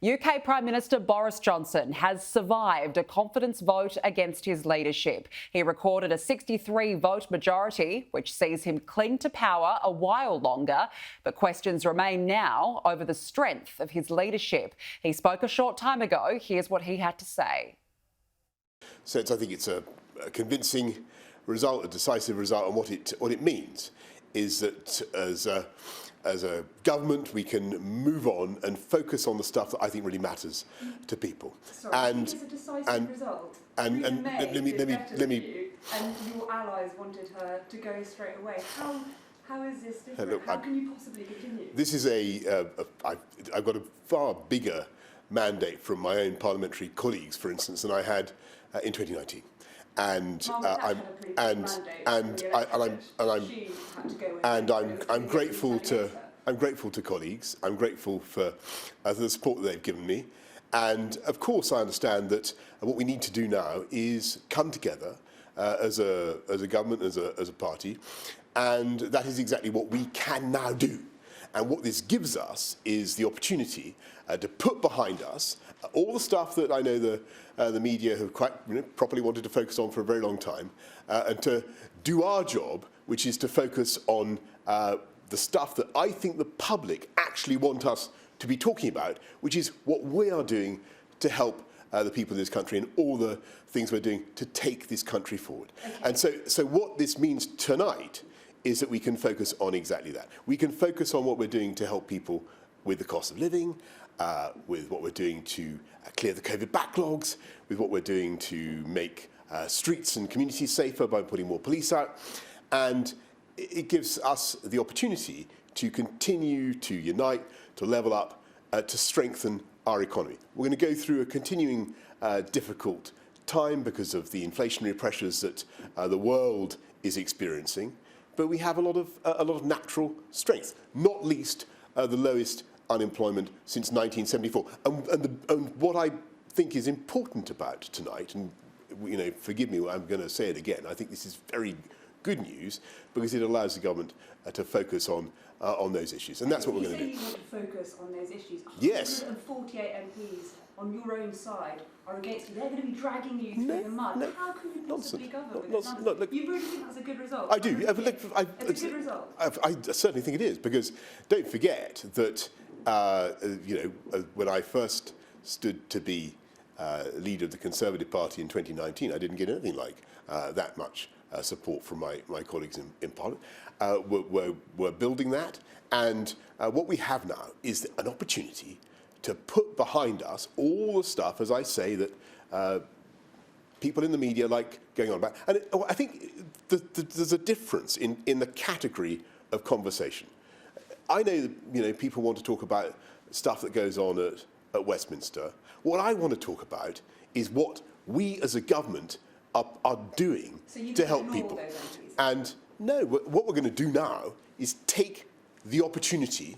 UK Prime Minister Boris Johnson has survived a confidence vote against his leadership. He recorded a 63-vote majority, which sees him cling to power a while longer. But questions remain now over the strength of his leadership. He spoke a short time ago. Here's what he had to say. So I think it's a convincing result, a decisive result, and what it means is that as a government we can move on and focus on the stuff that I think really matters to people. Sorry, it's a decisive result. Let me and your allies wanted her to go straight away. How is this different? Look, how can you possibly continue? This is I've got a far bigger mandate from my own parliamentary colleagues, for instance, than I had in 2019. I'm grateful to colleagues. I'm grateful for the support that they've given me, and of course I understand that what we need to do now is come together as a government, as a party, and that is exactly what we can now do. And what this gives us is the opportunity to put behind us all the stuff that I know the media have quite properly wanted to focus on for a very long time, and to do our job, which is to focus on the stuff that I think the public actually want us to be talking about, which is what we are doing to help the people of this country and all the things we're doing to take this country forward. Okay. And so what this means tonight is that we can focus on exactly that. We can focus on what we're doing to help people with the cost of living, with what we're doing to clear the COVID backlogs, with what we're doing to make streets and communities safer by putting more police out. And it gives us the opportunity to continue to unite, to level up, to strengthen our economy. We're going to go through a continuing difficult time because of the inflationary pressures that the world is experiencing. But we have a lot of natural strength, not least the lowest unemployment since 1974. And what I think is important about tonight, and forgive me, I'm going to say it again, I think this is very good news because it allows the government to focus on those issues, and that's what we're going to do. You want to focus on those issues. Yes. 148 MPs on your own side are against you. They're going to be dragging you through the mud. No, how can you possibly govern with nonsense. this? Look, you really think that's a good result? I do. It's a good result. I certainly think it is, because don't forget that when I first stood to be leader of the Conservative Party in 2019, I didn't get anything like that much support from my colleagues in Parliament. We're building that, and what we have now is an opportunity to put behind us all the stuff, as I say, that people in the media like going on about. And I think there's a difference in the category of conversation. I know that people want to talk about stuff that goes on at Westminster. What I want to talk about is what we as a government are doing to help people. And no, what we're going to do now is take the opportunity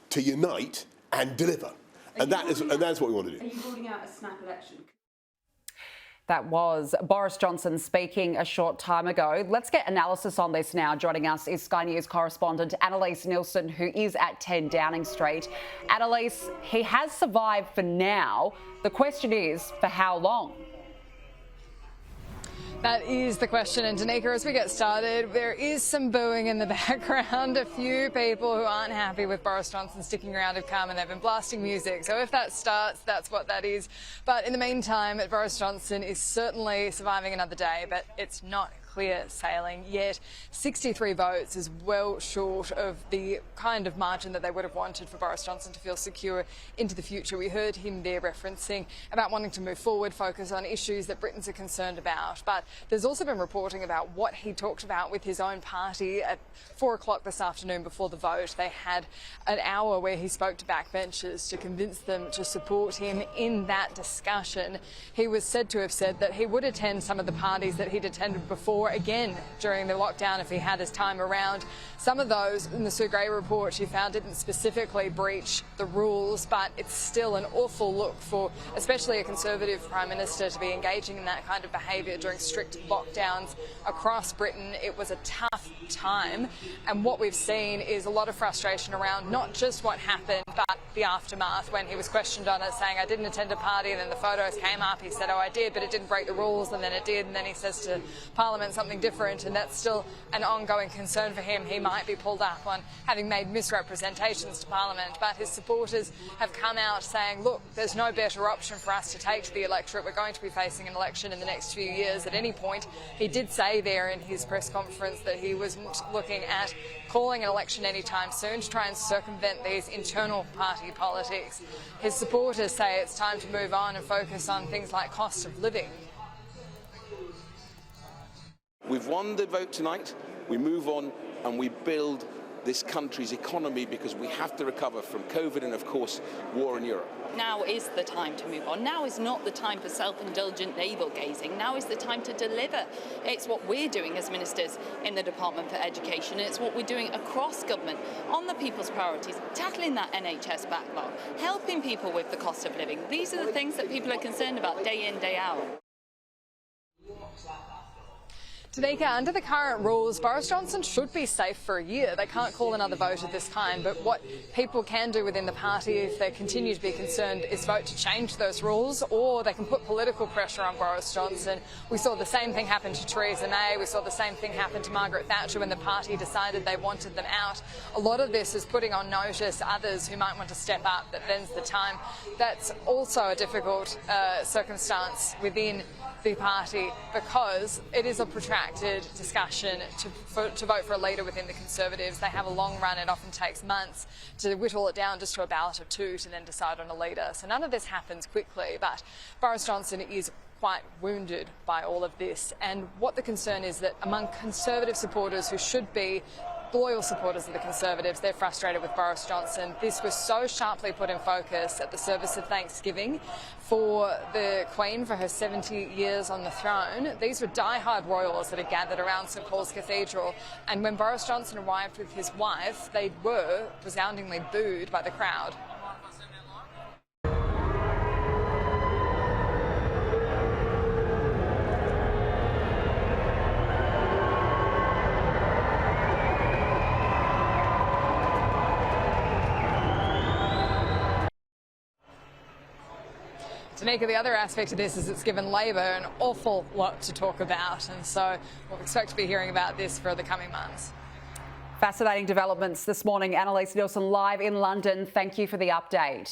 to unite and deliver. And that is what we want to do. Are you ruling out a snap election? That was Boris Johnson speaking a short time ago. Let's get analysis on this now. Joining us is Sky News correspondent Annalise Nielsen, who is at 10 Downing Street. Annalise, he has survived for now. The question is, for how long? That is the question. And Danica, as we get started, there is some booing in the background. A few people who aren't happy with Boris Johnson sticking around have come and they've been blasting music. So if that starts, that's what that is. But in the meantime, Boris Johnson is certainly surviving another day, but it's not clear sailing yet. 63 votes is well short of the kind of margin that they would have wanted for Boris Johnson to feel secure into the future. We heard him there referencing about wanting to move forward, focus on issues that Britons are concerned about. But there's also been reporting about what he talked about with his own party at 4 o'clock this afternoon before the vote. They had an hour where he spoke to backbenchers to convince them to support him in that discussion. He was said to have said that he would attend some of the parties that he'd attended before again during the lockdown if he had his time around. Some of those in the Sue Gray report she found didn't specifically breach the rules, but it's still an awful look for especially a Conservative Prime Minister to be engaging in that kind of behaviour during strict lockdowns across Britain. It was a tough time, and what we've seen is a lot of frustration around not just what happened but the aftermath, when he was questioned on it, saying, I didn't attend a party, and then the photos came up, he said, oh, I did, but it didn't break the rules, and then it did, and then he says to Parliament something different, and that's still an ongoing concern for him. He might be pulled up on having made misrepresentations to Parliament, but his supporters have come out saying, look, there's no better option for us to take to the electorate. We're going to be facing an election in the next few years at any point. He did say there in his press conference that he wasn't looking at calling an election anytime soon to try and circumvent these internal party politics. His supporters say it's time to move on and focus on things like cost of living. We've won the vote tonight. We move on and we build this country's economy, because we have to recover from COVID and, of course, war in Europe. Now is the time to move on. Now is not the time for self-indulgent navel-gazing. Now is the time to deliver. It's what we're doing as ministers in the Department for Education, and it's what we're doing across government on the people's priorities, tackling that NHS backlog, helping people with the cost of living. These are the things that people are concerned about day in, day out. Danica, under the current rules, Boris Johnson should be safe for a year. They can't call another vote at this time, but what people can do within the party, if they continue to be concerned, is vote to change those rules, or they can put political pressure on Boris Johnson. We saw the same thing happen to Theresa May. We saw the same thing happen to Margaret Thatcher when the party decided they wanted them out. A lot of this is putting on notice others who might want to step up. That then's the time. That's also a difficult circumstance within the party, because it is a protracted discussion to vote for a leader within the Conservatives. They have a long run. It often takes months to whittle it down just to a ballot of 2 to then decide on a leader. So none of this happens quickly, but Boris Johnson is quite wounded by all of this. And what the concern is that among Conservative supporters who should be loyal supporters of the Conservatives, they're frustrated with Boris Johnson. This was so sharply put in focus at the service of Thanksgiving for the Queen for her 70 years on the throne. These were die-hard royals that had gathered around St Paul's Cathedral, and when Boris Johnson arrived with his wife, they were resoundingly booed by the crowd. Danica, the other aspect of this is it's given Labor an awful lot to talk about, and so we'll expect to be hearing about this for the coming months. Fascinating developments this morning. Annalise Nielsen live in London. Thank you for the update.